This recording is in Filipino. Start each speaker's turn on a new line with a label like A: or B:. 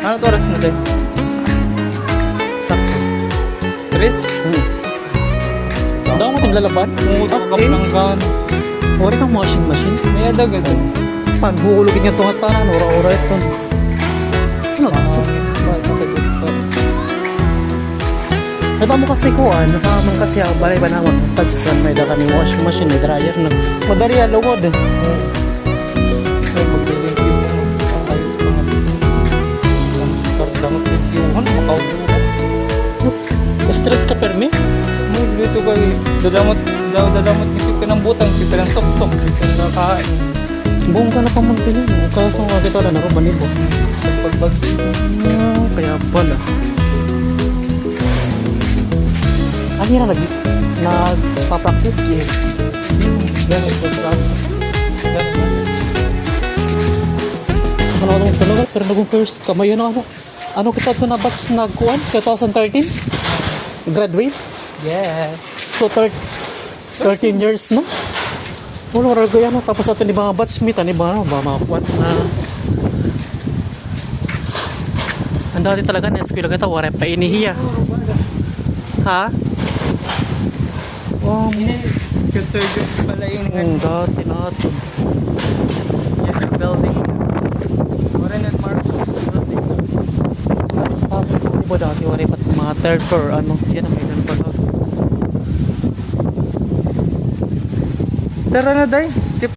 A: Ano oras na tayo?
B: Sakto.
A: Tres?
B: Daw mo itong lalaban?
A: Mungutok
B: As
A: ka
B: in?
A: ng gan.
B: Wala kang washing machine.
A: May adag ito.
B: Pagbuhulugin niya itong hatanan, ora-ora ito. Ano? Ito mo kasi kuhan, nakamang kasi ang balay ba naman. Tagsan, may da kami washing machine, may dryer na. Madali alawad eh.
A: Ay, mag-review mo. Ang ayos pa nga dito. Kardamot reviewhan, makaubuhan.
B: Stress ka permi?
A: Dito ba dadamot dito ka ng butang, kita ng tok-tok, kita ng kakain.
B: Buong ka na pamantinin. Kaso nga kita na nakabanibo.
A: Pagbag.
B: Kaya pala. Ano yan nagpa-practice eh.
A: Ganun ko sa ganun.
B: Ano itong talaga? Pero nagong first kamay yun ano kita ito na batch nagkuhan? 2013? Graduate?
A: Yes.
B: So 13 years na? Wala ko yan. Tapos ito ni mga batchmate, ano ba mga kuhan na ang dati talaga na eskwela kita, wala pa inihiya. Ha?
A: Conservative pala yung
B: Ang dati natin.
A: yan, building. Wala na mark.
B: Sa di ba dati wala pa mga third floor ano? Yan ang may pala.
A: Tara na, day.